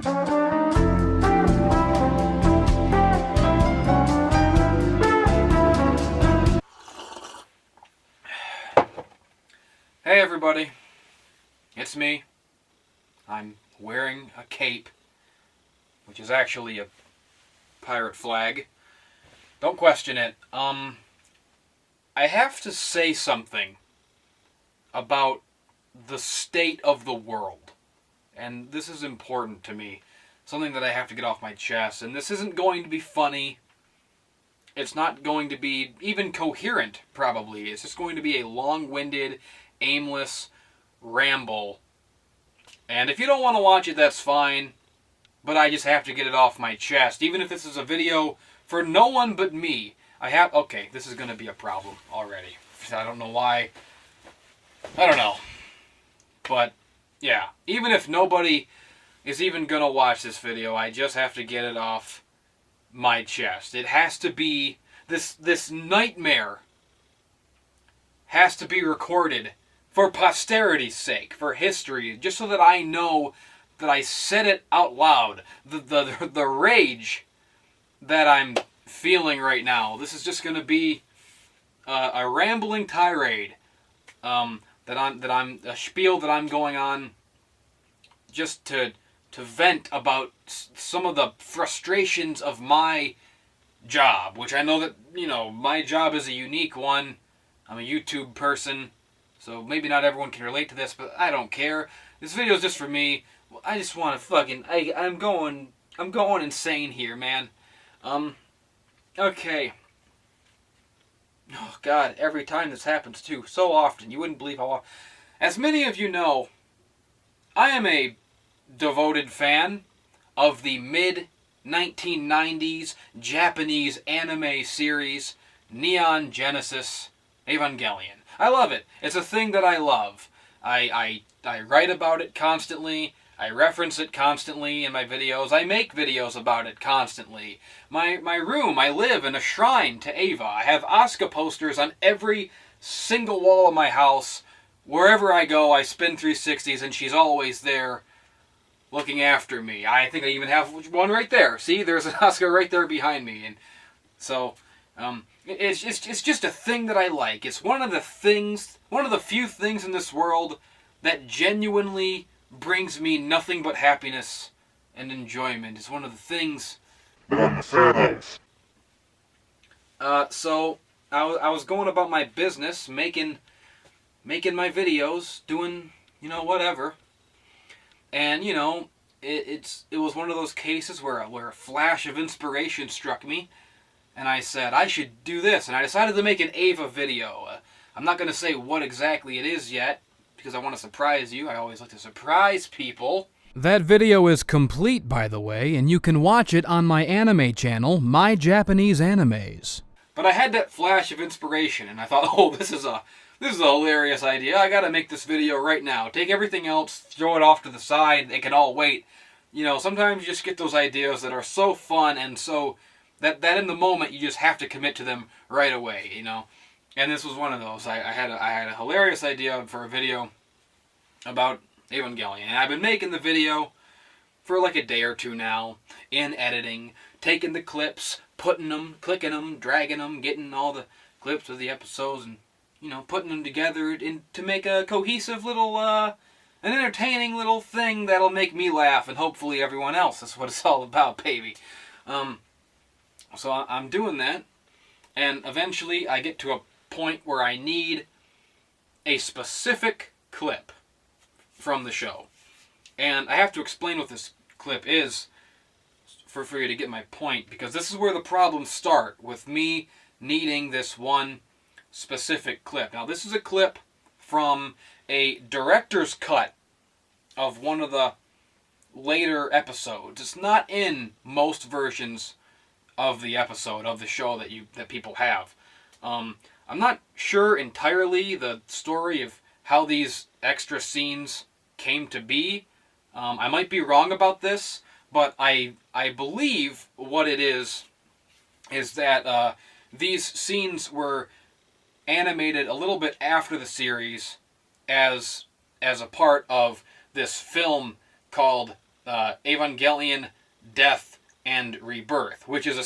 Hey everybody, it's me. I'm wearing a cape, which is actually a pirate flag. Don't question it. I have to say something about the state of the world. And this is important to me. Something that I have to get off my chest. And this isn't going to be funny. It's not going to be even coherent, probably. It's just going to be a long-winded, aimless ramble. And if you don't want to watch it, that's fine. But I just have to get it off my chest. Even if this is a video for no one but me. Okay, this is going to be a problem already. I don't know why. I don't know. But, yeah. Even if nobody is even going to watch this video, I just have to get it off my chest. It has to be, this nightmare has to be recorded for posterity's sake, for history, just so that I know that I said it out loud. The rage that I'm feeling right now. This is just going to be a rambling tirade. A spiel that I'm going on just to vent about some of the frustrations of my job, which I know that, my job is a unique one. I'm a YouTube person, so maybe not everyone can relate to this, but I don't care. This video is just for me. I just want to fucking, I'm going insane here, man. Okay. Oh, God, every time this happens, too. So often. You wouldn't believe how often. As many of you know, I am a devoted fan of the mid-1990s Japanese anime series Neon Genesis Evangelion. I love it. It's a thing that I love. I write about it constantly. I reference it constantly in my videos. I make videos about it constantly. My room, I live in a shrine to Eva. I have Asuka posters on every single wall of my house. Wherever I go, I spin 360s and she's always there looking after me. I think I even have one right there. See, there's an Asuka right there behind me. And so, it's just a thing that I like. It's one of the few things in this world that genuinely brings me nothing but happiness and enjoyment. It's one of the things. So I was going about my business, making my videos, doing whatever, and it was one of those cases where a flash of inspiration struck me, and I said I should do this, and I decided to make an Ava video. I'm not going to say what exactly it is yet, because I want to surprise you. I always like to surprise people. That video is complete, by the way, and you can watch it on my anime channel, My Japanese Animes. But I had that flash of inspiration, and I thought, oh, this is a hilarious idea. I gotta make this video right now. Take everything else, throw it off to the side. It can all wait. Sometimes you just get those ideas that are so fun and so that in the moment you just have to commit to them right away. And this was one of those. I had a hilarious idea for a video about Evangelion. And I've been making the video for like a day or two now, in editing, taking the clips, putting them, clicking them, dragging them, getting all the clips of the episodes and, putting them together to make a cohesive little, an entertaining little thing that'll make me laugh and hopefully everyone else. That's what it's all about, baby. So I'm doing that, and eventually I get to a point where I need a specific clip from the show. And I have to explain what this clip is for you to get my point, because this is where the problems start, with me needing this one specific clip. Now, this is a clip from a director's cut of one of the later episodes. It's not in most versions of the episode, of the show that people have. I'm not sure entirely the story of how these extra scenes came to be. I might be wrong about this, but I believe what it is that these scenes were animated a little bit after the series as a part of this film called Evangelion Death and Rebirth, which is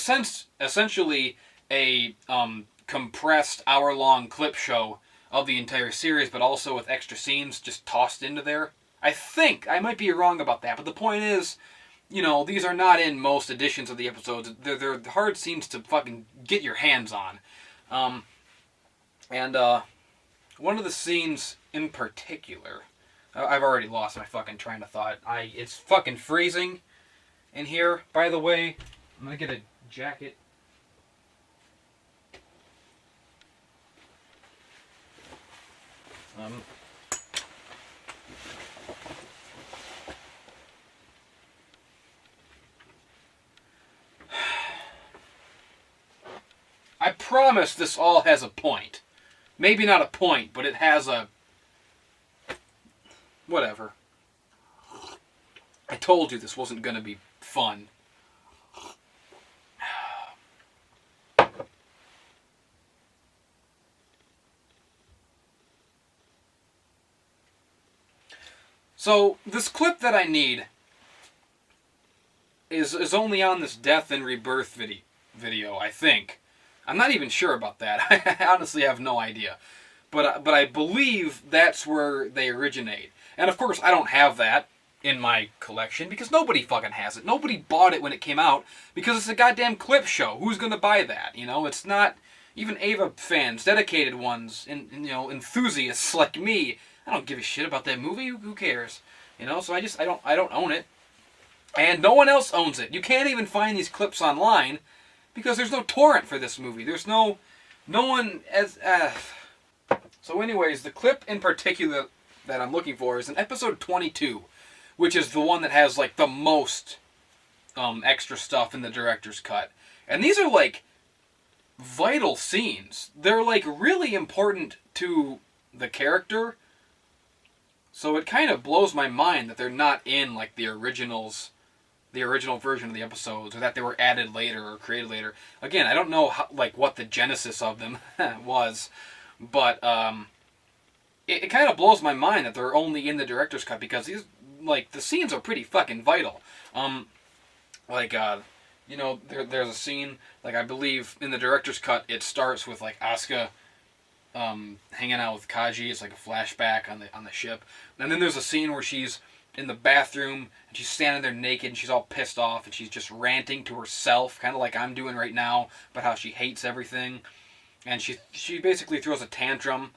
essentially a compressed hour-long clip show of the entire series, but also with extra scenes just tossed into there. I think, I might be wrong about that, but the point is, you know, these are not in most editions of the episodes. They're hard scenes to fucking get your hands on. And one of the scenes in particular, I've already lost my fucking train of thought. It's fucking freezing in here. By the way, I'm gonna get a jacket. I promise this all has a point. Maybe not a point, but it has a... whatever. I told you this wasn't going to be fun. So, this clip that I need is only on this Death and Rebirth video, I think. I'm not even sure about that. I honestly have no idea. But I believe that's where they originate. And of course, I don't have that in my collection because nobody fucking has it. Nobody bought it when it came out because it's a goddamn clip show. Who's going to buy that? You know, it's not even Ava fans, dedicated ones, and you know, enthusiasts like me. I don't give a shit about that movie. Who cares? You know, so I don't own it. And no one else owns it. You can't even find these clips online because there's no torrent for this movie. There's no one as... So anyways, the clip in particular that I'm looking for is in episode 22, which is the one that has like the most extra stuff in the director's cut. And these are like vital scenes. They're like really important to the character. So it kind of blows my mind that they're not in like the original version of the episodes, or that they were added later or created later. Again, I don't know how, like what the genesis of them was, but it kind of blows my mind that they're only in the director's cut because these, like, the scenes are pretty fucking vital. You know, there's a scene, like, I believe in the director's cut it starts with like Asuka hanging out with Kaji. It's like a flashback on the ship, and then there's a scene where she's in the bathroom and she's standing there naked and she's all pissed off and she's just ranting to herself, kind of like I'm doing right now, about how she hates everything, and she basically throws a tantrum,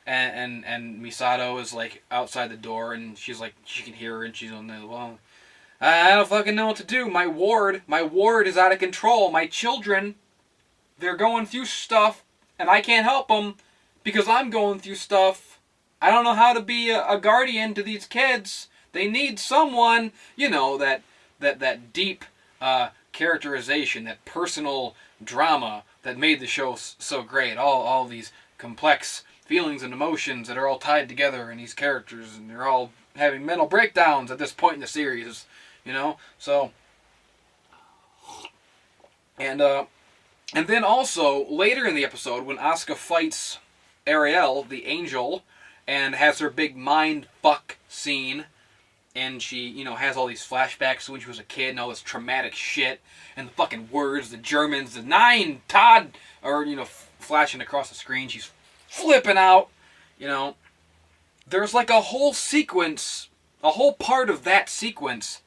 and Misato is like outside the door and she's like, she can hear her and she's on the, well, I don't fucking know what to do. My ward is out of control. My children, they're going through stuff and I can't help them because I'm going through stuff. I don't know how to be a guardian to these kids. They need someone, you know, that deep characterization, that personal drama that made the show so great. All these complex feelings and emotions that are all tied together in these characters, and they're all having mental breakdowns at this point in the series, you know. So, and then also later in the episode when Asuka fights Ariel, the angel, and has her big mind fuck scene. And she, you know, has all these flashbacks to when she was a kid and all this traumatic shit. And the fucking words, the Germans, the Nine, Todd, are, you know, flashing across the screen. She's flipping out, you know. There's like a whole sequence, a whole part of that sequence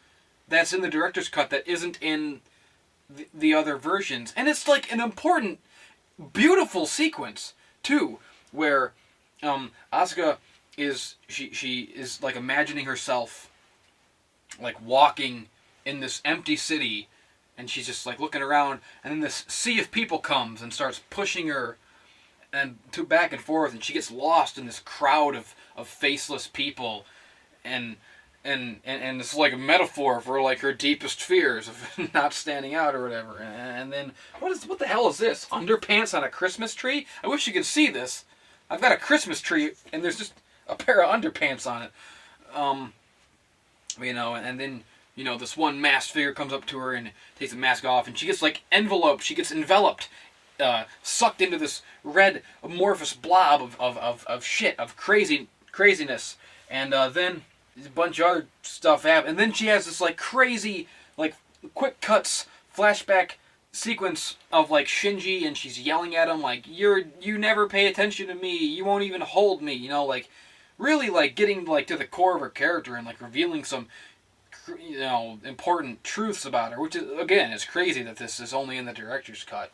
that's in the director's cut that isn't in the other versions. And it's like an important, beautiful sequence, too, where Asuka is, she is like imagining herself like walking in this empty city, and she's just like looking around, and then this sea of people comes and starts pushing her and to back and forth, and she gets lost in this crowd of faceless people, and it's like a metaphor for like her deepest fears of not standing out or whatever. And then what the hell is this? Underpants on a Christmas tree? I wish you could see this. I've got a Christmas tree and there's just a pair of underpants on it. You know, and then, you know, this one masked figure comes up to her and takes the mask off, and she gets like enveloped, she gets enveloped, sucked into this red amorphous blob of shit, of craziness. And then a bunch of other stuff happen, and then she has this like crazy, like quick cuts flashback sequence of like Shinji, and she's yelling at him like, you never pay attention to me, you won't even hold me, like really like getting like to the core of her character and like revealing some important truths about her, which is, again, it's crazy that this is only in the director's cut,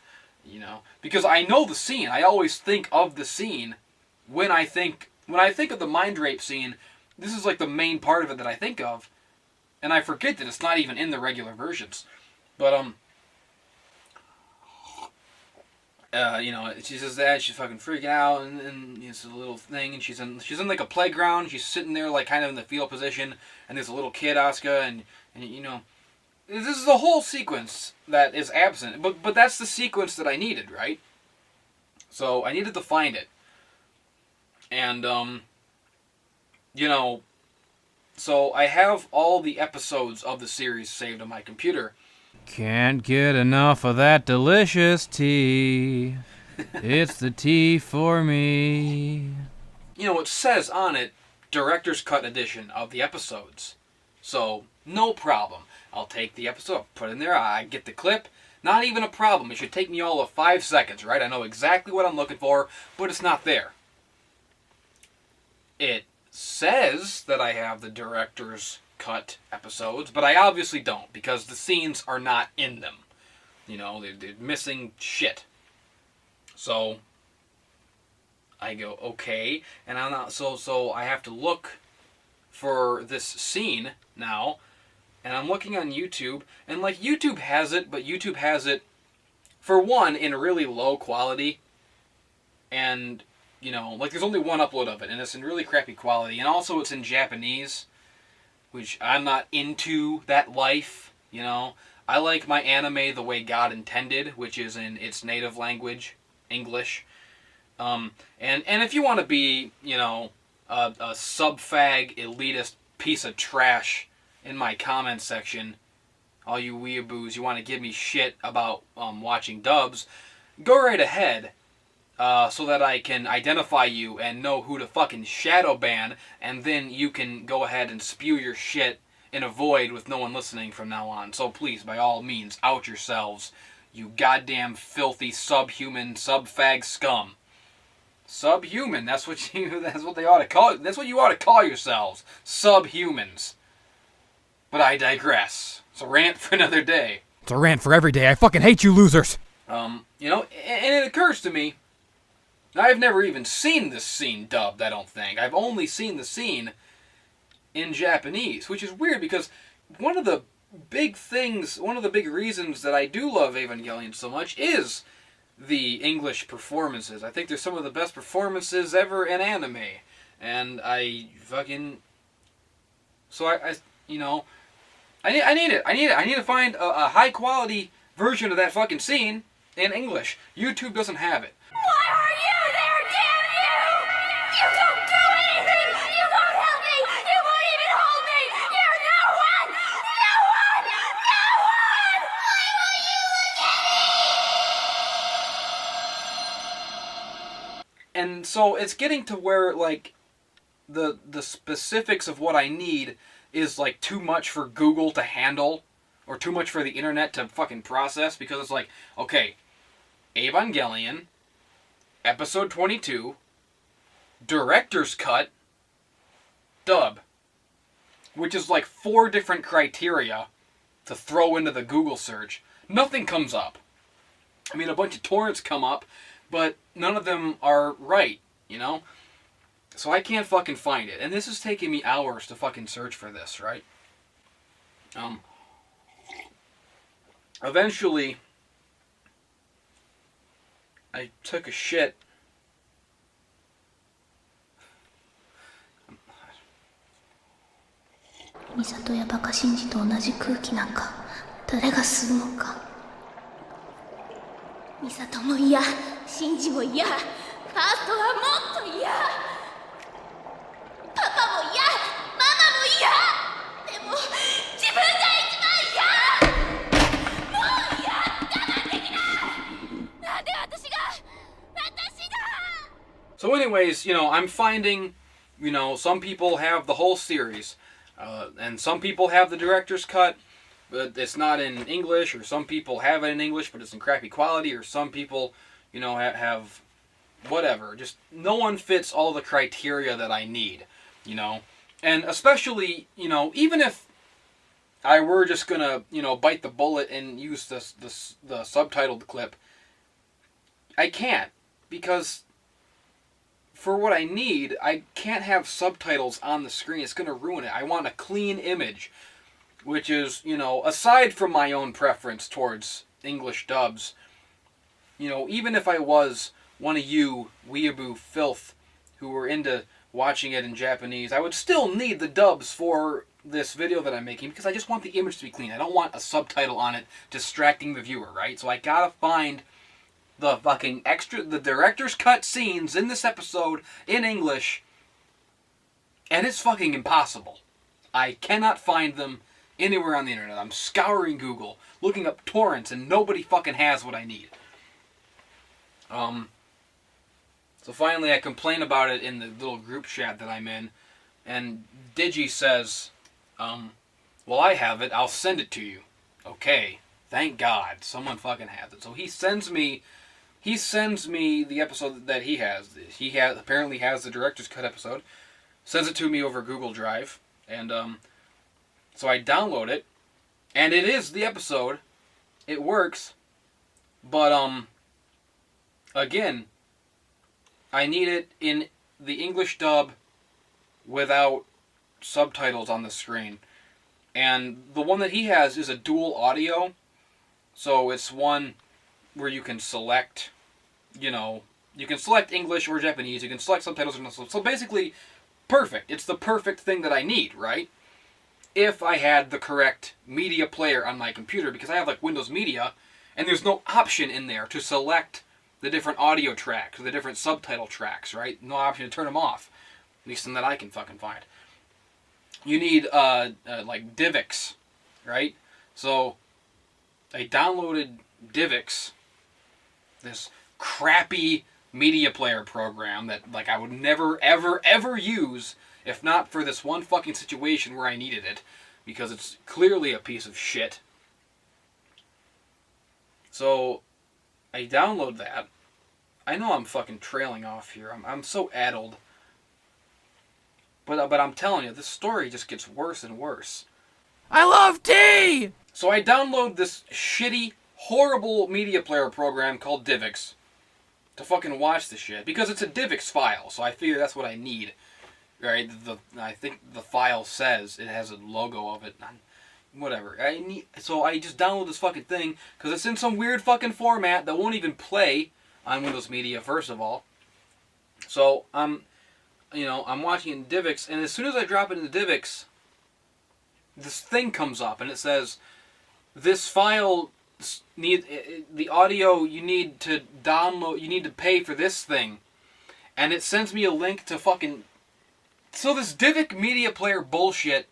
because I know the scene. I always think of the scene when I think of the mind rape scene. This is like the main part of it that I think of, and I forget that it's not even in the regular versions. But she says that she's fucking freaking out, and it's a little thing, and she's in like a playground. She's sitting there like kind of in the fetal position, and there's a little kid, Asuka, and this is the whole sequence that is absent. But that's the sequence that I needed, right? So I needed to find it, and so I have all the episodes of the series saved on my computer. Can't get enough of that delicious tea. It's the tea for me. It says on it, director's cut edition of the episodes. So, no problem. I'll take the episode, put it in there, I get the clip. Not even a problem. It should take me all of 5 seconds, right? I know exactly what I'm looking for, but it's not there. It says that I have the director's cut episodes, but I obviously don't, because the scenes are not in them. They're missing shit. So I go, okay, and I'm not, so I have to look for this scene now, and I'm looking on YouTube, and like YouTube has it, but YouTube has it, for one, in really low quality, and like there's only one upload of it, and it's in really crappy quality, and also it's in Japanese, which I'm not into that life, I like my anime the way God intended, which is in its native language, English. And if you want to be, a sub-fag elitist piece of trash in my comment section, all you weeaboos, you want to give me shit about watching dubs, go right ahead. So that I can identify you and know who to fucking shadow ban, and then you can go ahead and spew your shit in a void with no one listening from now on. So please, by all means, out yourselves, you goddamn filthy subhuman sub-fag scum. Subhuman, that's what they ought to call it. That's what you ought to call yourselves, subhumans. But I digress. It's a rant for another day. It's a rant for every day. I fucking hate you losers. And it occurs to me, I've never even seen this scene dubbed, I don't think. I've only seen the scene in Japanese, which is weird because one of the big reasons that I do love Evangelion so much is the English performances. I think they're some of the best performances ever in anime. And I fucking... So I need it. I need to find a high quality version of that fucking scene in English. YouTube doesn't have it. Why are you there, damn you? You don't do anything! You won't help me! You won't even hold me! You're no one! No one! No one! Why will you look at me? And so it's getting to where, like, the specifics of what I need is, like, too much for Google to handle, or too much for the internet to fucking process, because it's like, okay, Evangelion, episode 22, director's cut, dub, which is like 4 different criteria to throw into the Google search. Nothing comes up. I mean, a bunch of torrents come up, but none of them are right, So I can't fucking find it. And this is taking me hours to fucking search for this, right? Eventually, I took a shit. Misatoやバカシンジと同じ空気なんか誰が吸うのか。ミサトも嫌、シンジも嫌、ファーストはもっと嫌。パパも嫌、ママも嫌。でも自分が一番嫌。もう嫌、我慢できない。なんで私が。So anyways, I'm finding, some people have the whole series. And some people have the director's cut, but it's not in English, or some people have it in English, but it's in crappy quality, or some people, have whatever. Just no one fits all the criteria that I need, And especially, even if I were just gonna, bite the bullet and use the subtitled clip, I can't, because for what I need, I can't have subtitles on the screen. It's gonna ruin it. I want a clean image, which is, aside from my own preference towards English dubs, even if I was one of you weeaboo filth who were into watching it in Japanese, I would still need the dubs for this video that I'm making, because I just want the image to be clean. I don't want a subtitle on it distracting the viewer, right? So I gotta find the fucking the director's cut scenes in this episode in English, and it's fucking impossible. I cannot find them anywhere on the internet. I'm scouring Google, looking up torrents, and nobody fucking has what I need. So finally I complain about it in the little group chat that I'm in, and Digi says, well, I have it, I'll send it to you. Okay, thank God, someone fucking has it. So he sends me the episode that he has. He apparently has the director's cut episode, sends it to me over Google Drive, and so I download it, and it is the episode. It works, but again, I need it in the English dub without subtitles on the screen. And the one that he has is a dual audio, so it's one where you can select, you can select English or Japanese, you can select subtitles, so basically, perfect. It's the perfect thing that I need, right? If I had the correct media player on my computer, because I have like Windows Media, and there's no option in there to select the different audio tracks, the different subtitle tracks, right? No option to turn them off, at least in that I can fucking find. You need like DivX, right? So I downloaded DivX, this crappy media player program that like I would never ever ever use if not for this one fucking situation where I needed it, because it's clearly a piece of shit. So I download that. I know I'm fucking trailing off here. I'm so addled. But I'm telling you, this story just gets worse and worse. I love tea! So I download this shitty, horrible media player program called DivX to fucking watch the shit, because it's a DivX file, so I figure that's what I need. Right? I think the file says it has a logo of it. Whatever. So I just download this fucking thing because it's in some weird fucking format that won't even play on Windows Media, first of all. So I'm watching it in DivX, and as soon as I drop it into DivX, this thing comes up, and it says, this file the audio you need to download, you need to pay for this thing. And it sends me a link to fucking... So this DivX media player bullshit,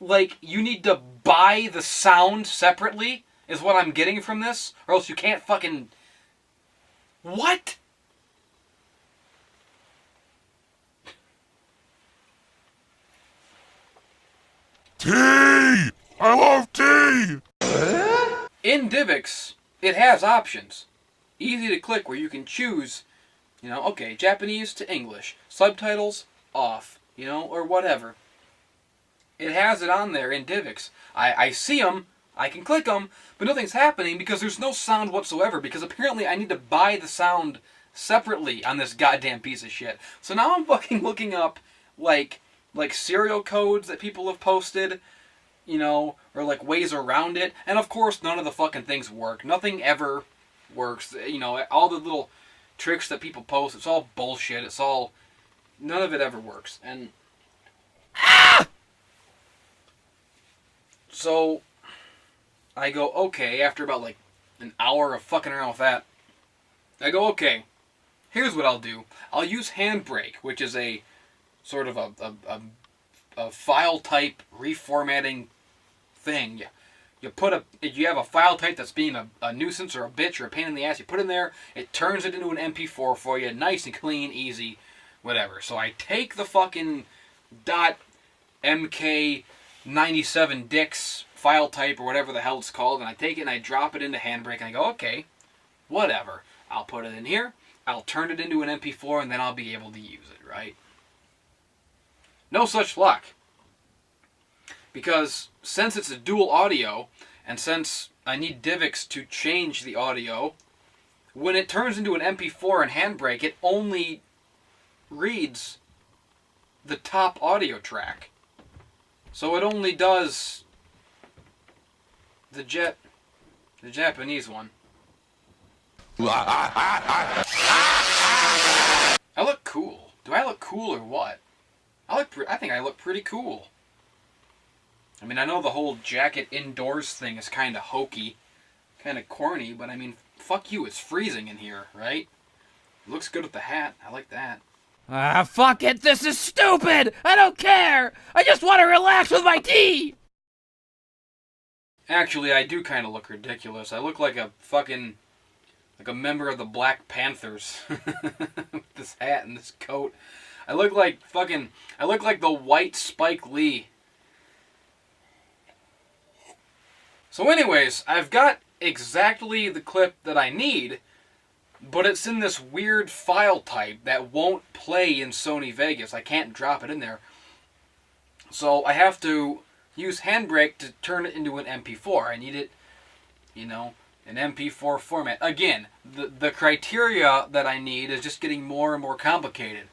like, you need to buy the sound separately, is what I'm getting from this, or else you can't fucking... What? Tea! I love tea! In DivX, it has options. Easy to click where you can choose, okay, Japanese to English, subtitles off, or whatever. It has it on there in DivX. I see them, I can click them, but nothing's happening because there's no sound whatsoever, because apparently I need to buy the sound separately on this goddamn piece of shit. So now I'm fucking looking up, like serial codes that people have posted, or like ways around it, and of course none of the fucking things work. Nothing ever works. All the little tricks that people post, it's all bullshit. None of it ever works. And so I go, okay, after about like an hour of fucking around with that, I go, okay, here's what I'll do. I'll use Handbrake, which is a sort of a file type reformatting thing. You have a file type that's being a nuisance or a bitch or a pain in the ass. You put it in there, it turns it into an MP4 for you, nice and clean, easy, whatever. So I take the fucking MK97 Dix file type or whatever the hell it's called, and I take it and I drop it into Handbrake and I go, okay, whatever. I'll put it in here, I'll turn it into an MP4, and then I'll be able to use it, right? No such luck. Because since it's a dual audio, and since I need DivX to change the audio, when it turns into an MP4 in Handbrake, it only reads the top audio track. So it only does the Japanese one. I look cool. Do I look cool or what? I think I look pretty cool. I mean, I know the whole jacket indoors thing is kind of hokey, kind of corny, but I mean, fuck you, it's freezing in here, right? It looks good with the hat. I like that. Ah, fuck it, this is stupid! I don't care! I just want to relax with my tea! Actually, I do kind of look ridiculous. I look like a fucking... like a member of the Black Panthers. With this hat and this coat. I look like fucking... I look like the white Spike Lee. So anyways, I've got exactly the clip that I need, but it's in this weird file type that won't play in Sony Vegas. I can't drop it in there. So I have to use Handbrake to turn it into an MP4. I need it, you know, an MP4 format. Again, the criteria that I need is just getting more and more complicated.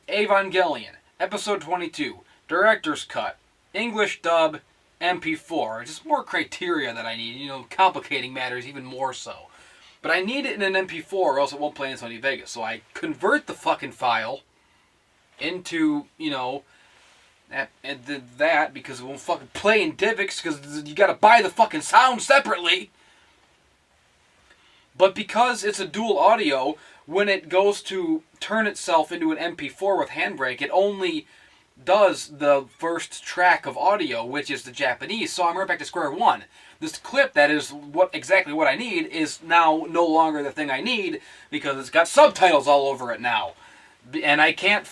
Evangelion, Episode 22, Director's Cut, English Dub, MP4. Just more criteria that I need, you know, complicating matters even more so. But I need it in an MP4 or else it won't play in Sony Vegas. So I convert the fucking file into, you know, that because it won't fucking play in DivX because you gotta buy the fucking sound separately. But because it's a dual audio, when it goes to turn itself into an MP4 with Handbrake, it only does the first track of audio, which is the Japanese. So I'm right back to square one. This clip that is exactly what I need is now no longer the thing I need because it's got subtitles all over it now. And I cannot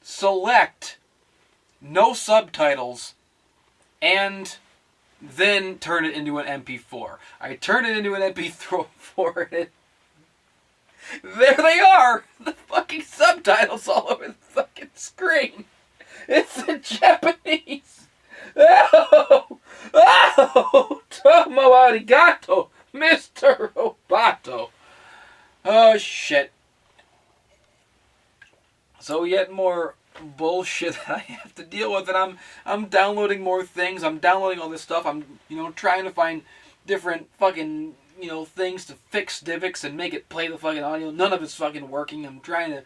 select no subtitles and then turn it into an MP4. I turn it into an MP4 and there they are! The fucking subtitles all over the fucking screen! It's the Japanese! Oh! Oh! Tomo arigato, Mr. Roboto! Oh, shit. So yet more bullshit that I have to deal with, and I'm downloading more things, I'm downloading all this stuff, I'm, you know, trying to find different fucking, you know, things to fix DivX and make it play the fucking audio. None of it's fucking working. I'm trying to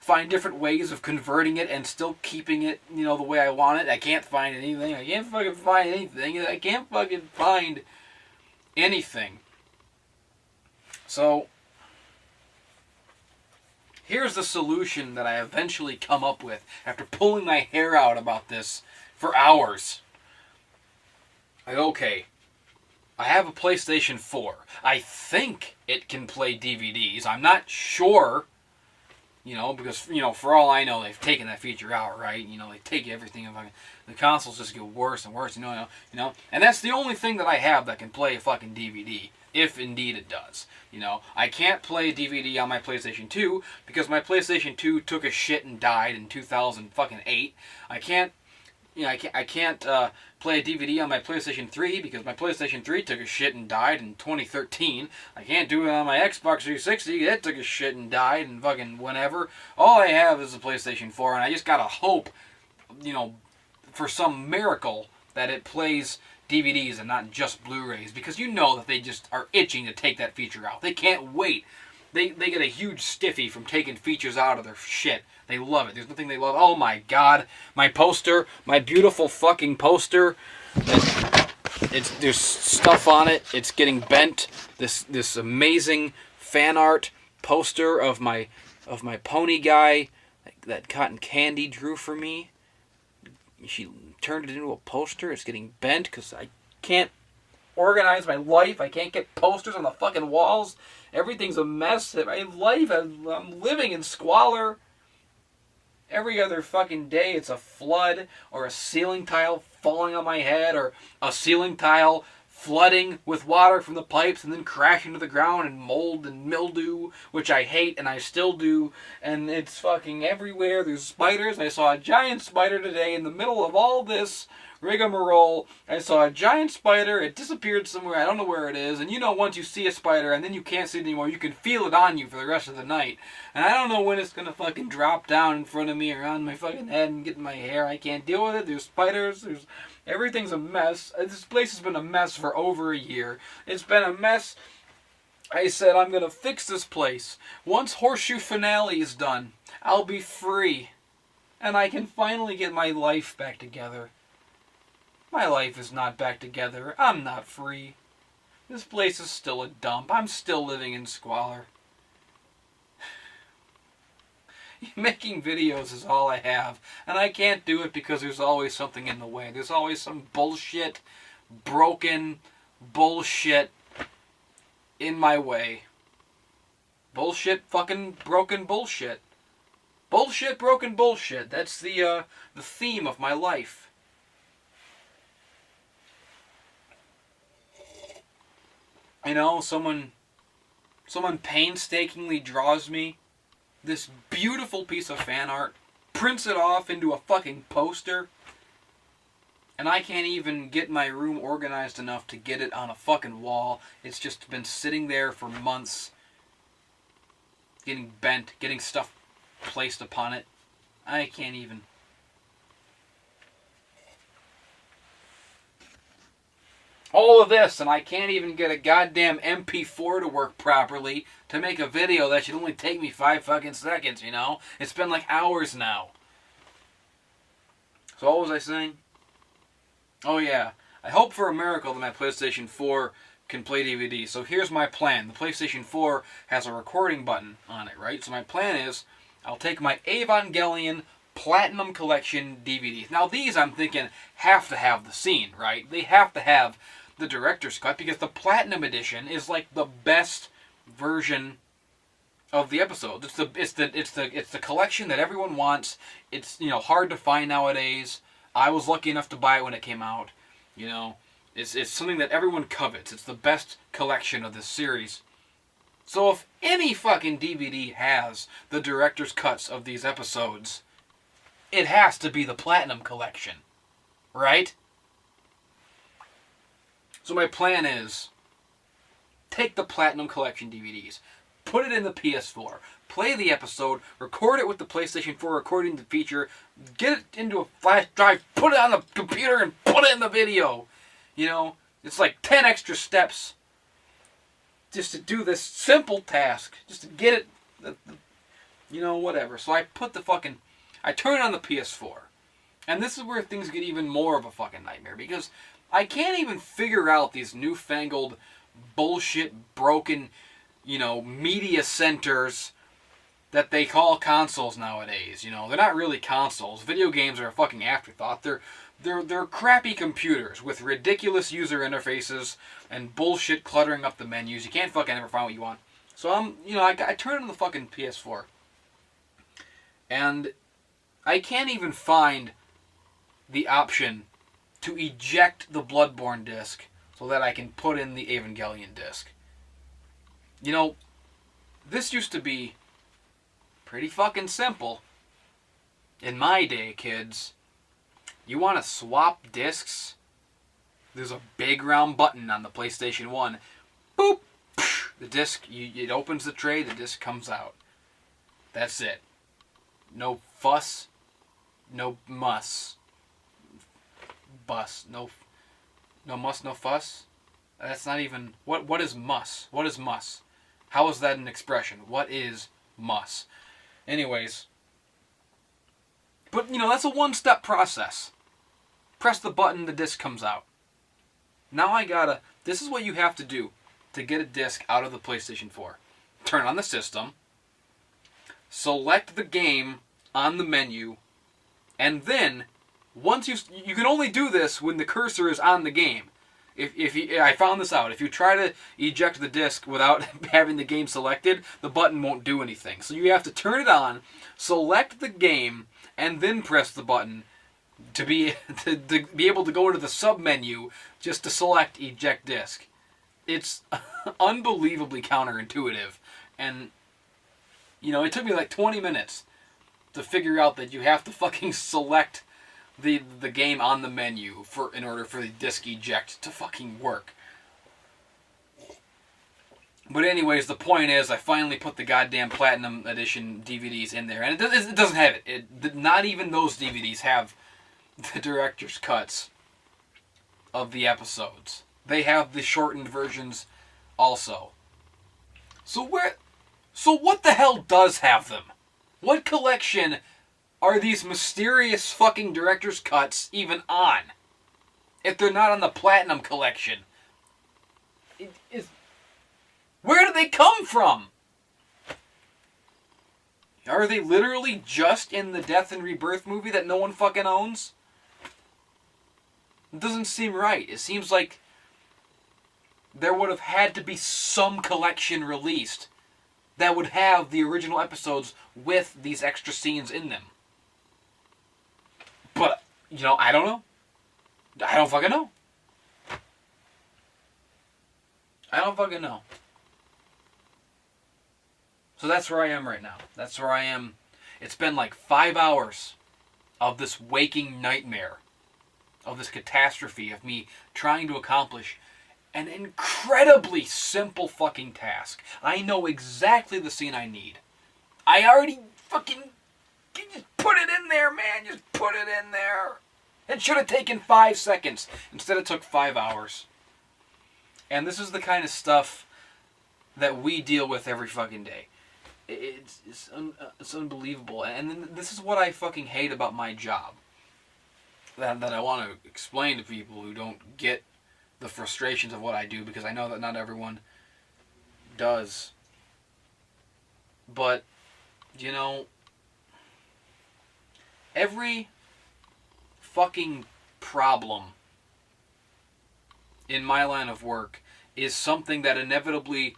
find different ways of converting it and still keeping it, you know, the way I want it. I can't find anything. I can't fucking find anything. I can't fucking find anything. So, here's the solution that I eventually come up with after pulling my hair out about this for hours. Okay, I have a PlayStation 4. I think it can play DVDs. I'm not sure, you know, because, you know, for all I know, they've taken that feature out, right? You know, they take everything and the consoles just get worse and worse, you know. And that's the only thing that I have that can play a fucking DVD, if indeed it does. You know, I can't play a DVD on my PlayStation 2 because my PlayStation 2 took a shit and died in 2008. I can't play a DVD on my PlayStation 3 because my PlayStation 3 took a shit and died in 2013. I can't do it on my Xbox 360. It took a shit and died in fucking whenever. All I have is a PlayStation 4, and I just gotta hope, you know, for some miracle that it plays DVDs and not just Blu-rays, because you know that they just are itching to take that feature out. They can't wait. They get a huge stiffy from taking features out of their shit. They love it. There's nothing they love. Oh my god. My poster, my beautiful fucking poster. There's stuff on it. It's getting bent. This amazing fan art poster of my pony guy that Cotton Candy drew for me. She turned it into a poster. It's getting bent because I can't organize my life. I can't get posters on the fucking walls. Everything's a mess. My life, I'm living in squalor. Every other fucking day it's a flood or a ceiling tile falling on my head or a ceiling tile flooding with water from the pipes and then crashing to the ground and mold and mildew, which I hate and I still do. And it's fucking everywhere. There's spiders. I saw a giant spider today in the middle of all this rigmarole. I saw a giant spider. It disappeared somewhere. I don't know where it is. And you know, once you see a spider and then you can't see it anymore, you can feel it on you for the rest of the night. And I don't know when it's going to fucking drop down in front of me or on my fucking head and get in my hair. I can't deal with it. There's spiders. Everything's a mess. This place has been a mess for over a year. It's been a mess. I said I'm going to fix this place. Once Horseshoe Finale is done, I'll be free. And I can finally get my life back together. My life is not back together. I'm not free. This place is still a dump. I'm still living in squalor. Making videos is all I have. And I can't do it because there's always something in the way. There's always some bullshit, broken bullshit in my way. Bullshit, fucking broken bullshit. Bullshit, broken bullshit. That's the theme of my life. You know, someone painstakingly draws me this beautiful piece of fan art, prints it off into a fucking poster, and I can't even get my room organized enough to get it on a fucking wall. It's just been sitting there for months, getting bent, getting stuff placed upon it. I can't even. All of this, and I can't even get a goddamn MP4 to work properly to make a video that should only take me 5 fucking seconds, you know? It's been like hours now. So what was I saying? Oh yeah, I hope for a miracle that my PlayStation 4 can play DVD. So here's my plan. The PlayStation 4 has a recording button on it, right? So my plan is, I'll take my Evangelion Platinum Collection DVDs. Now these, I'm thinking, have to have the scene, right? They have to have the director's cut because the Platinum Edition is like the best version of the episode. It's the collection that everyone wants. It's, you know, hard to find nowadays. I was lucky enough to buy it when it came out. You know, it's something that everyone covets. It's the best collection of this series. So if any fucking DVD has the director's cuts of these episodes, it has to be the Platinum Collection, right? So my plan is, take the Platinum Collection DVDs, put it in the PS4, play the episode, record it with the PlayStation 4 recording feature, get it into a flash drive, put it on the computer, and put it in the video. You know, it's like 10 extra steps just to do this simple task, just to get it, you know, whatever. So I turn it on the PS4. And this is where things get even more of a fucking nightmare, because I can't even figure out these newfangled bullshit broken, you know, media centers that they call consoles nowadays. You know, they're not really consoles. Video games are a fucking afterthought. They're crappy computers with ridiculous user interfaces and bullshit cluttering up the menus. You can't fucking ever find what you want. So I turn on the fucking PS4. And I can't even find the option to eject the Bloodborne disc so that I can put in the Evangelion disc. You know, this used to be pretty fucking simple. In my day, kids, you want to swap discs? There's a big round button on the PlayStation 1. Boop! The disc, it opens the tray, the disc comes out. That's it. No fuss, no muss. Bus. No muss, no fuss. That's not even... What is muss? What is muss? How is that an expression? What is muss? Anyways. But, you know, that's a one-step process. Press the button, the disc comes out. Now this is what you have to do to get a disc out of the PlayStation 4. Turn on the system. Select the game on the menu. And then, once you can only do this when the cursor is on the game. I found this out. If you try to eject the disc without having the game selected, the button won't do anything. So you have to turn it on, select the game, and then press the button to be to be able to go into the sub menu just to select eject disk. It's unbelievably counterintuitive, and it took me like 20 minutes to figure out that you have to fucking select the game on the menu in order for the disk eject to fucking work. But anyways, the point is, I finally put the goddamn Platinum Edition DVDs in there, and it doesn't have it. Not even those DVDs have the director's cuts of the episodes. They have the shortened versions also. So what the hell does have them? What collection are these mysterious fucking director's cuts even on? If they're not on the Platinum collection. Where do they come from? Are they literally just in the Death and Rebirth movie that no one fucking owns? It doesn't seem right. It seems like there would have had to be some collection released that would have the original episodes with these extra scenes in them. But, I don't know. I don't fucking know. I don't fucking know. So that's where I am right now. That's where I am. It's been like 5 hours of this waking nightmare, of this catastrophe, of me trying to accomplish an incredibly simple fucking task. I know exactly the scene I need. I already fucking... Just put it in there, man. Just put it in there. It should have taken 5 seconds. Instead it took 5 hours. And this is the kind of stuff that we deal with every fucking day. It's unbelievable. And then this is what I fucking hate about my job. That I want to explain to people who don't get the frustrations of what I do, because I know that not everyone does. But, every fucking problem in my line of work is something that inevitably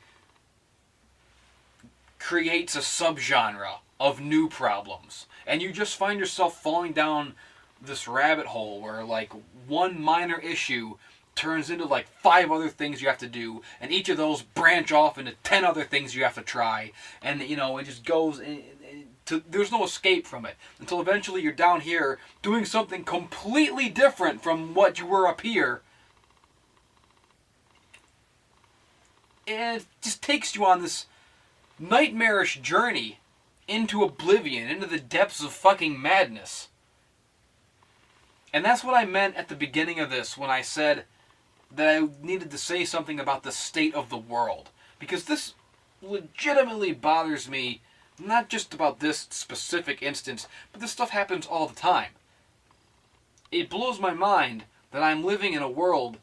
creates a subgenre of new problems. And you just find yourself falling down this rabbit hole where, like, one minor issue turns into, like, 5 other things you have to do, and each of those branch off into 10 other things you have to try, and, it just goes... There's no escape from it, until eventually you're down here doing something completely different from what you were up here. And it just takes you on this nightmarish journey into oblivion, into the depths of fucking madness. And that's what I meant at the beginning of this when I said that I needed to say something about the state of the world. Because this legitimately bothers me, not just about this specific instance, but this stuff happens all the time. It blows my mind that I'm living in a world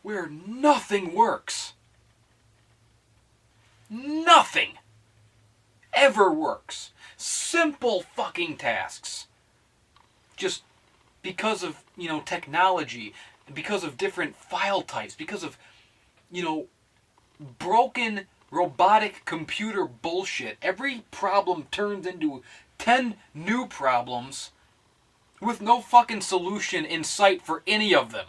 where nothing works. Nothing ever works. Simple fucking tasks. Just because of, technology, because of different file types, because of, broken robotic computer bullshit. Every problem turns into 10 new problems with no fucking solution in sight for any of them.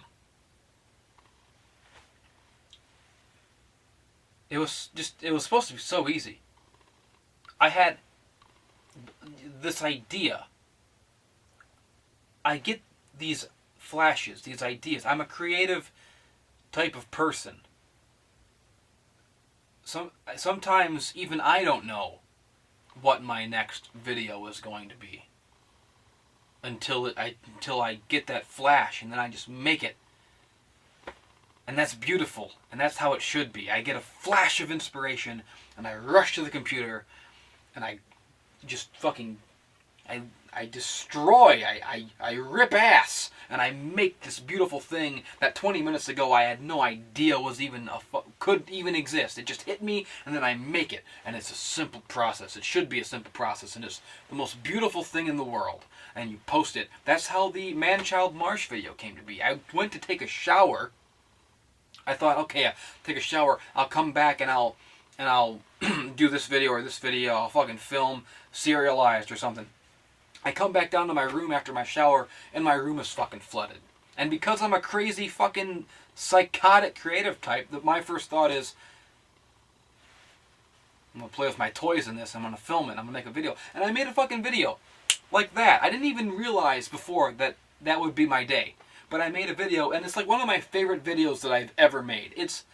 It was supposed to be so easy. I had this idea. I get these flashes, these ideas. I'm a creative type of person. Sometimes even I don't know what my next video is going to be until I get that flash, and then I just make it. And that's beautiful, and that's how it should be. I get a flash of inspiration, and I rush to the computer, and I just fucking, I destroy, I rip ass, and I make this beautiful thing that 20 minutes ago I had no idea was even could even exist. It just hit me, and then I make it, and it's a simple process. It should be a simple process, and it's the most beautiful thing in the world. And you post it. That's how the Man-Child Marsh video came to be. I went to take a shower. I thought, okay, I'll take a shower. I'll come back and I'll do this video or this video. I'll fucking film serialized or something. I come back down to my room after my shower, and my room is fucking flooded. And because I'm a crazy fucking psychotic creative type, that my first thought is, I'm going to play with my toys in this, I'm going to film it, I'm going to make a video. And I made a fucking video like that. I didn't even realize before that that would be my day. But I made a video, and it's like one of my favorite videos that I've ever made. It's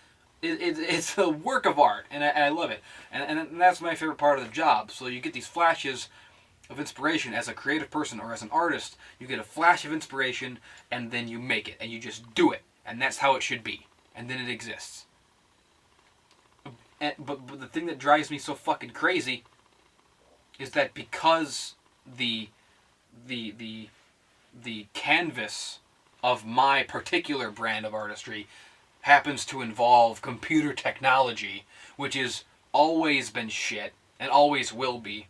a work of art, and I love it. And that's my favorite part of the job. So you get these flashes of inspiration as a creative person or as an artist. You get a flash of inspiration, and then you make it, and you just do it. And that's how it should be. And then it exists. But the thing that drives me so fucking crazy is that because the canvas of my particular brand of artistry happens to involve computer technology, which has always been shit and always will be.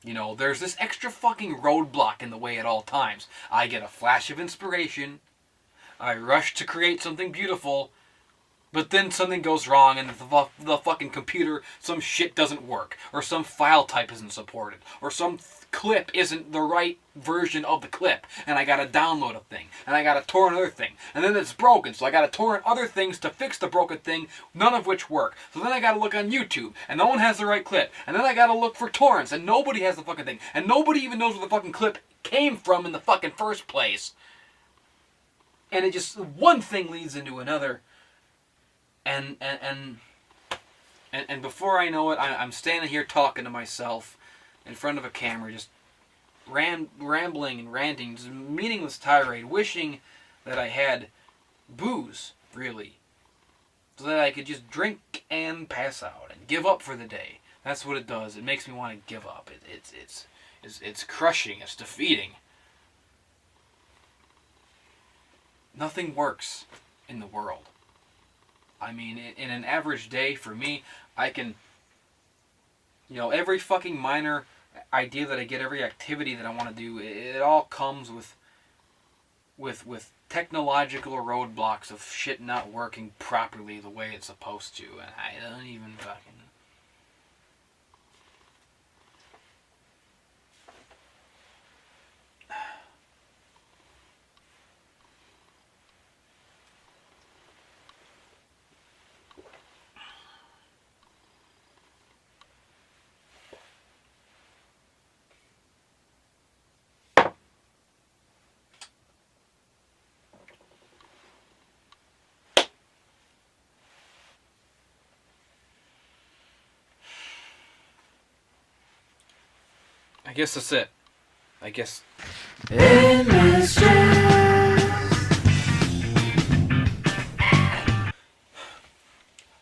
You know, there's this extra fucking roadblock in the way at all times. I get a flash of inspiration, I rush to create something beautiful, but then something goes wrong and the fucking computer, some shit doesn't work, or some file type isn't supported, or some clip isn't the right version of the clip, and I gotta download a thing, and I gotta torrent another thing, and then it's broken, so I gotta torrent other things to fix the broken thing, none of which work. So then I gotta look on YouTube, and no one has the right clip, and then I gotta look for torrents, and nobody has the fucking thing, and nobody even knows where the fucking clip came from in the fucking first place. And it just, one thing leads into another, and before I know it, I'm standing here talking to myself in front of a camera, just rambling and ranting, just meaningless tirade, wishing that I had booze, really, so that I could just drink and pass out and give up for the day. That's what it does. It makes me want to give up. It's crushing. It's defeating. Nothing works in the world. I mean, in an average day, for me, I can, every fucking minor idea that I get, every activity that I want to do, it all comes with technological roadblocks of shit not working properly the way it's supposed to, and I don't even fucking... I guess that's it. I guess.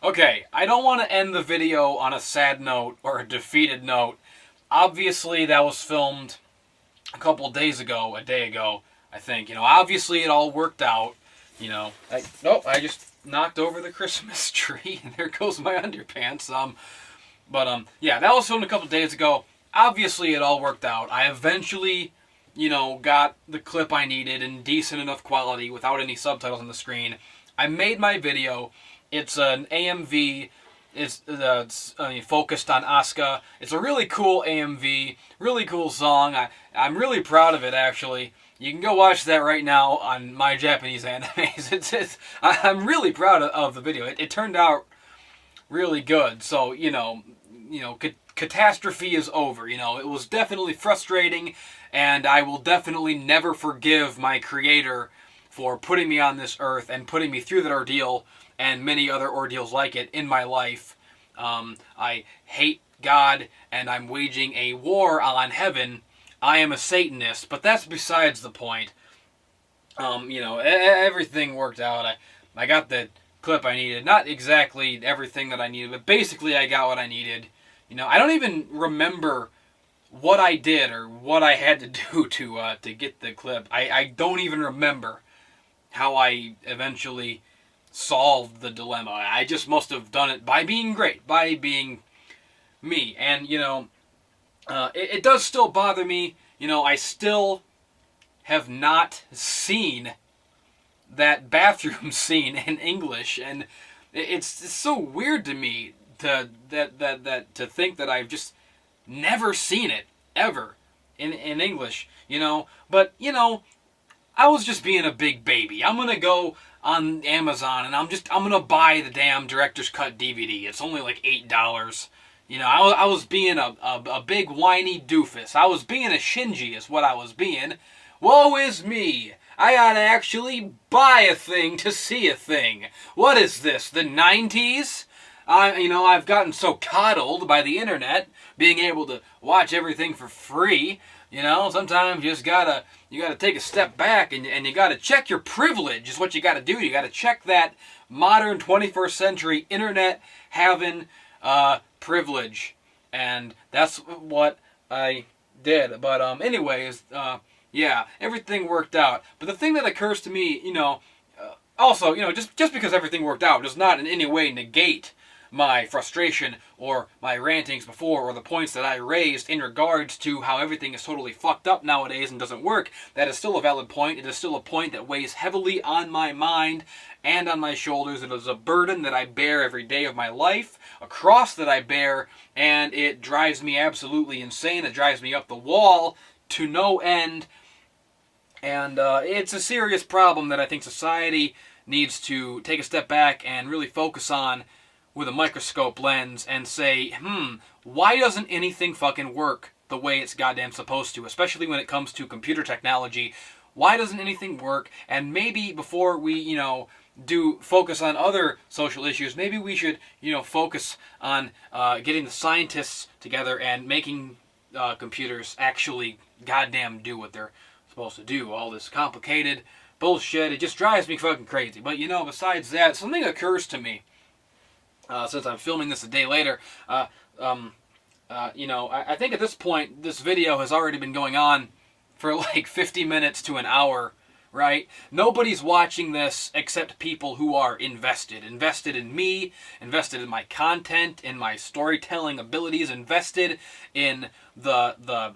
Okay, I don't want to end the video on a sad note or a defeated note. Obviously, that was filmed a day ago, I think. Obviously it all worked out. I just knocked over the Christmas tree, and there goes my underpants. Yeah, that was filmed a couple days ago. Obviously it all worked out. I eventually, got the clip I needed in decent enough quality without any subtitles on the screen. I made my video. It's an AMV. It's focused on Asuka. It's a really cool AMV, really cool song. I'm really proud of it, actually. You can go watch that right now on My Japanese Animes. I'm really proud of the video. It turned out really good. So, catastrophe is over. It was definitely frustrating, and I will definitely never forgive my creator for putting me on this earth and putting me through that ordeal and many other ordeals like it in my life. I hate God, and I'm waging a war on heaven. I am a Satanist, but that's besides the point. Everything worked out. I got the clip I needed. Not exactly everything that I needed, but basically I got what I needed. I don't even remember what I did or what I had to do to get the clip. I don't even remember how I eventually solved the dilemma. I just must have done it by being great, by being me. And, it does still bother me. I still have not seen that bathroom scene in English, and it's so weird to me to think that I've just never seen it ever. in English, you know. But, you know, I was just being a big baby. I'm gonna go on Amazon and I'm gonna buy the damn director's cut DVD. It's only like $8. You know, I was being a big whiny doofus. I was being a Shinji is what I was being. Woe is me. I gotta actually buy a thing to see a thing. What is this, the 90s? I've gotten so coddled by the internet, being able to watch everything for free. You know, sometimes you gotta take a step back and you gotta check your privilege is what you gotta do. You gotta check that modern 21st century internet having privilege. And that's what I did. But anyways, yeah, everything worked out. But the thing that occurs to me, also, just because everything worked out does not in any way negate my frustration or my rantings before or the points that I raised in regards to how everything is totally fucked up nowadays and doesn't work. That is still a valid point. It is still a point that weighs heavily on my mind and on my shoulders. It is a burden that I bear every day of my life, a cross that I bear, and it drives me absolutely insane. It drives me up the wall to no end. And it's a serious problem that I think society needs to take a step back and really focus on with a microscope lens and say, why doesn't anything fucking work the way it's goddamn supposed to, especially when it comes to computer technology? Why doesn't anything work? And maybe before we, do focus on other social issues, maybe we should, focus on getting the scientists together and making computers actually goddamn do what they're supposed to do. All this complicated bullshit, it just drives me fucking crazy. But, besides that, something occurs to me. Since I'm filming this a day later, I think at this point, this video has already been going on for like 50 minutes to an hour, right? Nobody's watching this except people who are invested. Invested in me, invested in my content, in my storytelling abilities, invested in the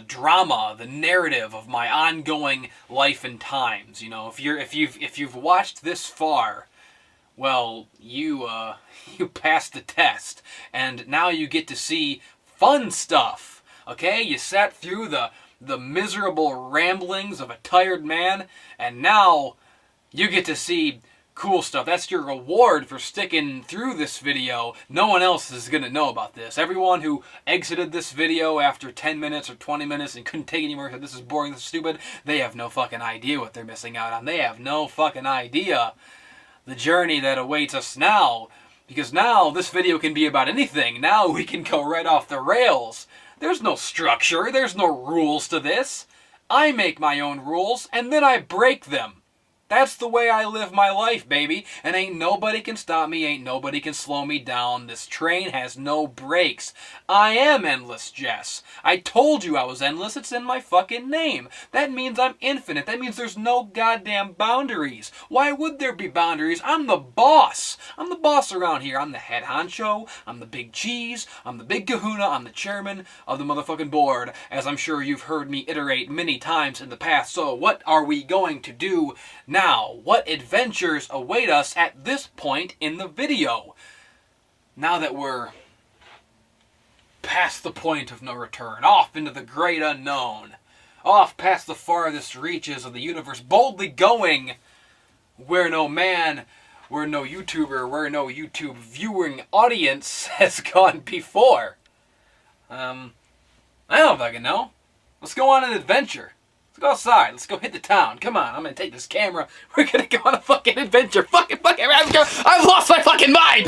drama, the narrative of my ongoing life and times. If you've watched this far, well, you passed the test, and now you get to see fun stuff, okay? You sat through the miserable ramblings of a tired man, and now you get to see cool stuff. That's your reward for sticking through this video. No one else is going to know about this. Everyone who exited this video after 10 minutes or 20 minutes and couldn't take anymore, said this is boring, this is stupid, they have no fucking idea what they're missing out on. They have no fucking idea the journey that awaits us now, because now this video can be about anything. Now we can go right off the rails. There's no structure, there's no rules to this. I make my own rules, and then I break them. That's the way I live my life, baby. And ain't nobody can stop me, ain't nobody can slow me down. This train has no brakes. I am endless, Jess. I told you I was endless, it's in my fucking name. That means I'm infinite. That means there's no goddamn boundaries. Why would there be boundaries? I'm the boss. I'm the boss around here. I'm the head honcho. I'm the big cheese. I'm the big kahuna. I'm the chairman of the motherfucking board, as I'm sure you've heard me iterate many times in the past. So what are we going to do now? What adventures await us at this point in the video? Now that we're past the point of no return, off into the great unknown, off past the farthest reaches of the universe, boldly going where no man, where no YouTuber, where no YouTube viewing audience has gone before. I don't fucking know. Let's go on an adventure. Let's go outside. Let's go hit the town. Come on, I'm gonna take this camera. We're gonna go on a fucking adventure. Fucking, I've lost my fucking mind!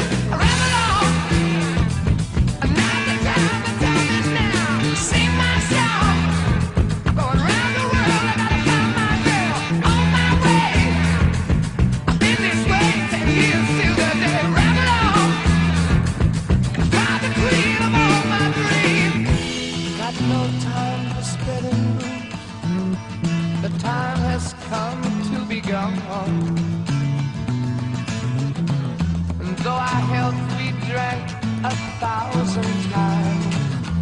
And though our health we drank 1,000 times,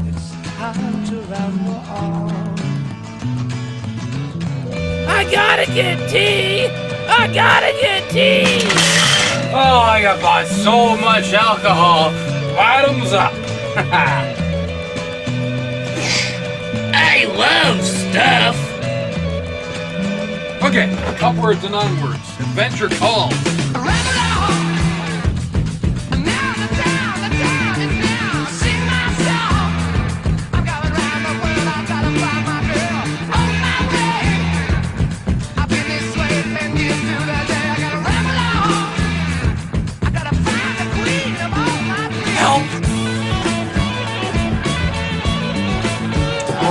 it's time to ramble on. I gotta get tea! I gotta get tea! Oh, I got bought so much alcohol. Bottoms up. I love stuff. Okay, upwards and onwards. Adventure calls.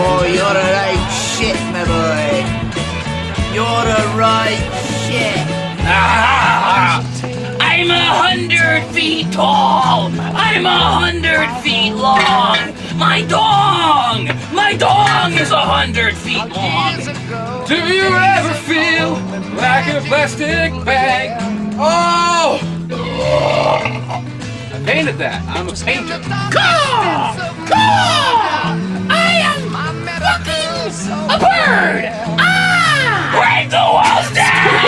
Oh, you're the right shit, my boy. You're the right shit. I'm 100 feet tall. I'm 100 feet long. My dong is 100 feet long. Do you ever feel like a plastic bag? Oh! I painted that. I'm a painter. Caw! I am fucking a bird. Break the walls down.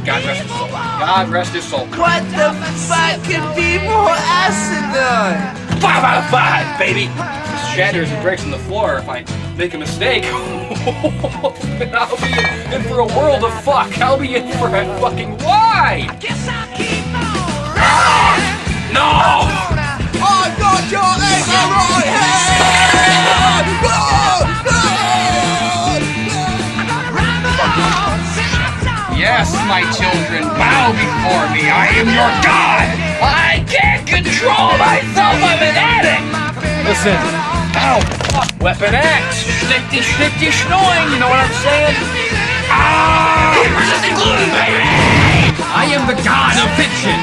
God rest his soul. God rest his soul. What the fuck could be more asinine? 5 out of 5, baby. This shatters and breaks on the floor if I make a mistake. And I'll be in for a world of fuck. I'll be in for a fucking why? No! I got your in the right hand! Yes, my children, bow before me. I am your god. I can't control myself. I'm an addict. Listen. Ow! Weapon X! Schnickty, schnickty, schnoing, you know what I'm saying? Keep resisting gluten, baby. I am the god of fiction!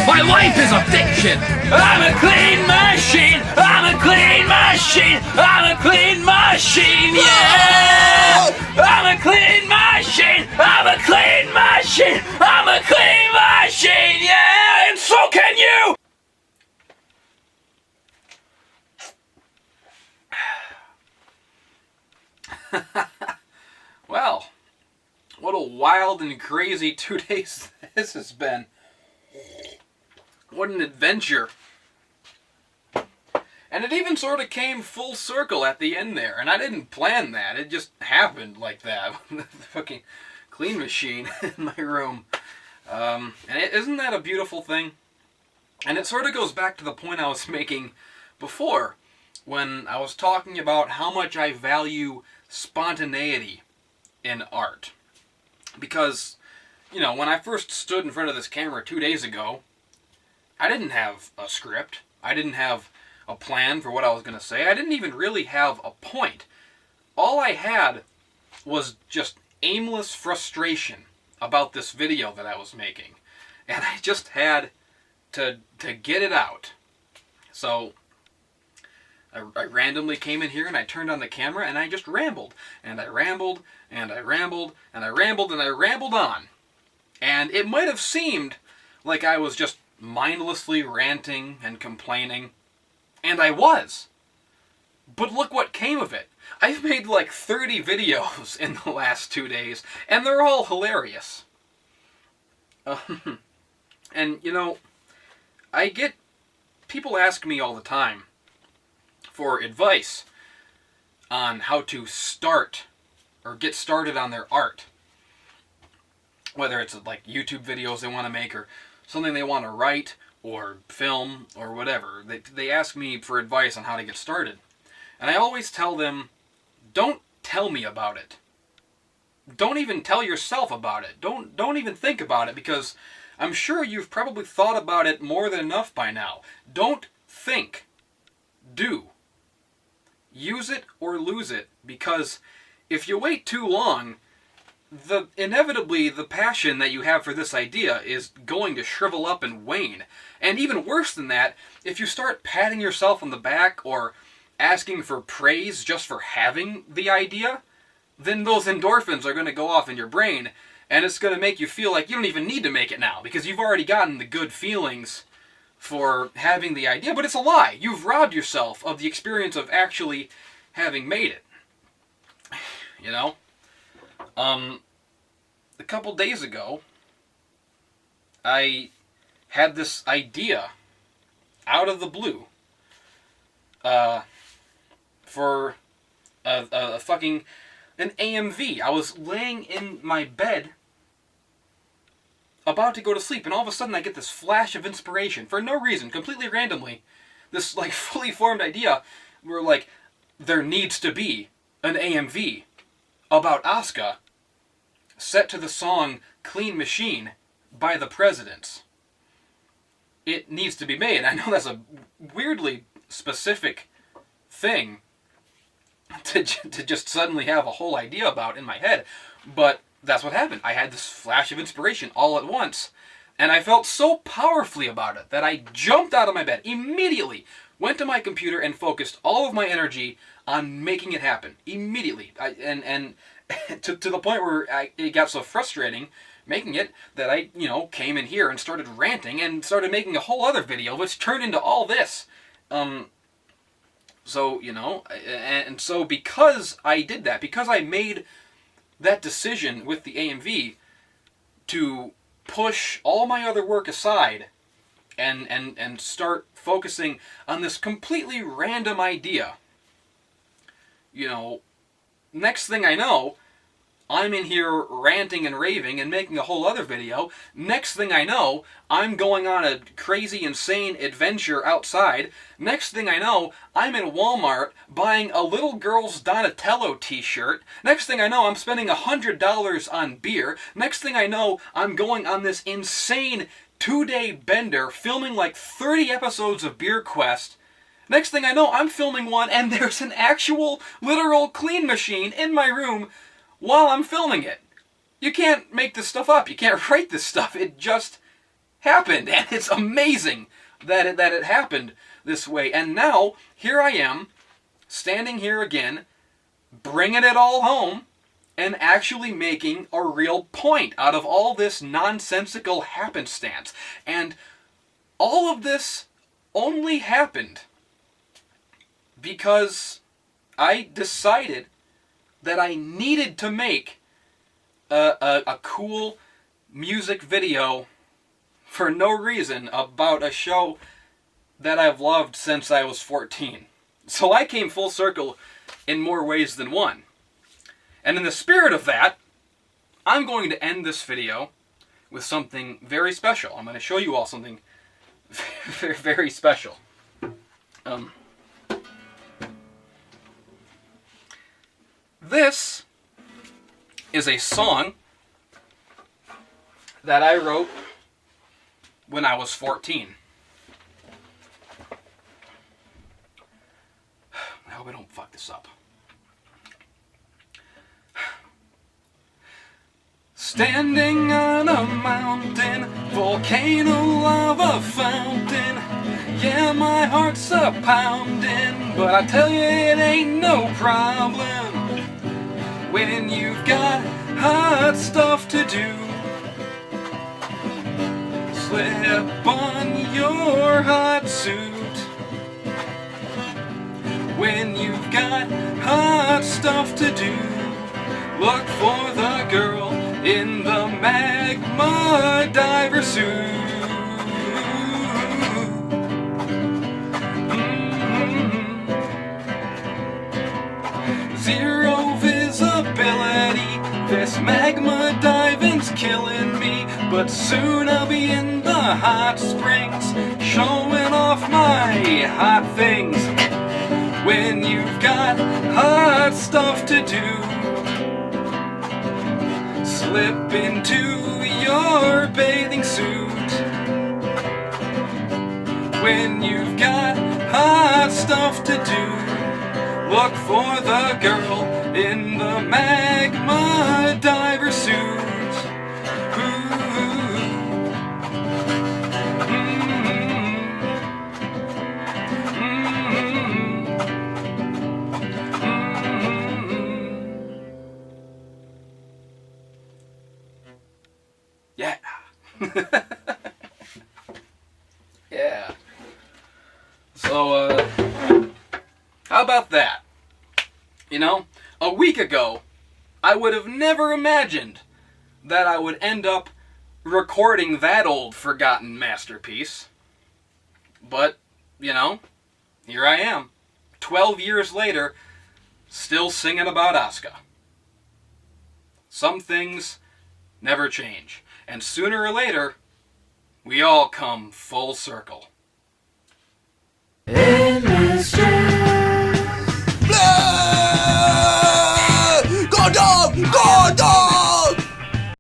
My life is a fiction! I'm a clean machine! I'm a clean machine! I'm a clean machine! Yeah! I'm a clean machine! I'm a clean machine! I'm a clean machine! Yeah! And so can you! Well, what a wild and crazy 2 days this has been. What an adventure. And it even sort of came full circle at the end there. And I didn't plan that. It just happened like that. The fucking clean machine in my room. Isn't that a beautiful thing? And it sort of goes back to the point I was making before, when I was talking about how much I value spontaneity in art. Because, you know, when I first stood in front of this camera 2 days ago, I didn't have a script. I didn't have a plan for what I was going to say. I didn't even really have a point. All I had was just aimless frustration about this video that I was making. And I just had to get it out. So I randomly came in here and I turned on the camera and I just rambled. And I rambled and I rambled and I rambled and I rambled on. And it might have seemed like I was just mindlessly ranting and complaining. And I was. But look what came of it. I've made like 30 videos in the last 2 days, and they're all hilarious. And, you know, I get people ask me all the time for advice on how to start or get started on their art. Whether it's like YouTube videos they want to make or something they want to write or film or whatever. They ask me for advice on how to get started. And I always tell them, don't tell me about it. Don't even tell yourself about it. Don't even think about it, because I'm sure you've probably thought about it more than enough by now. Don't think. Do. Use it or lose it, because if you wait too long, inevitably the passion that you have for this idea is going to shrivel up and wane. And even worse than that, if you start patting yourself on the back or asking for praise just for having the idea, then those endorphins are going to go off in your brain, and it's going to make you feel like you don't even need to make it now, because you've already gotten the good feelings for having the idea. But it's a lie. You've robbed yourself of the experience of actually having made it. You know? A couple days ago, I had this idea out of the blue for fucking an AMV. I was laying in my bed about to go to sleep, and all of a sudden I get this flash of inspiration for no reason, completely randomly. This like fully formed idea where like there needs to be an AMV about Asuka set to the song Clean Machine by the Presidents. It needs to be made. I know that's a weirdly specific thing to just suddenly have a whole idea about in my head, but that's what happened. I had this flash of inspiration all at once, and I felt so powerfully about it that I jumped out of my bed immediately, went to my computer, and focused all of my energy on making it happen immediately. And to the point where it got so frustrating making it that I, came in here and started ranting and started making a whole other video, which turned into all this. So, and so because I did that, because I made that decision with the AMV to push all my other work aside and start focusing on this completely random idea, next thing I know, I'm in here ranting and raving and making a whole other video. Next thing I know, I'm going on a crazy, insane adventure outside. Next thing I know, I'm in Walmart buying a little girl's Donatello t-shirt. Next thing I know, I'm spending $100 on beer. Next thing I know, I'm going on this insane 2-day bender, filming like 30 episodes of Beer Quest. Next thing I know, I'm filming one and there's an actual, literal clean machine in my room while I'm filming it. You can't make this stuff up. You can't write this stuff. It just happened, and it's amazing that it happened this way. And now, here I am, standing here again, bringing it all home, and actually making a real point out of all this nonsensical happenstance. And all of this only happened because I decided that I needed to make a cool music video for no reason about a show that I've loved since I was 14. So I came full circle in more ways than one. And in the spirit of that, I'm going to end this video with something very special. I'm going to show you all something very, very special. This is a song that I wrote when I was 14. I hope I don't fuck this up. Standing on a mountain, volcano lava fountain. Yeah, my heart's a pounding, but I tell you it ain't no problem when you've got hot stuff to do. Slip on your hot suit when you've got hot stuff to do. Look for the girl in the magma diver suit. Zero visibility, this magma diving's killing me, but soon I'll be in the hot springs, showing off my hot things. When you've got hot stuff to do, slip into your bathing suit. When you've got hot stuff to do, look for the girl in the magma diver suit. Yeah. Yeah. So, how about that? A week ago, I would have never imagined that I would end up recording that old forgotten masterpiece. But, here I am, 12 years later, still singing about Asuka. Some things never change. And sooner or later, we all come full circle.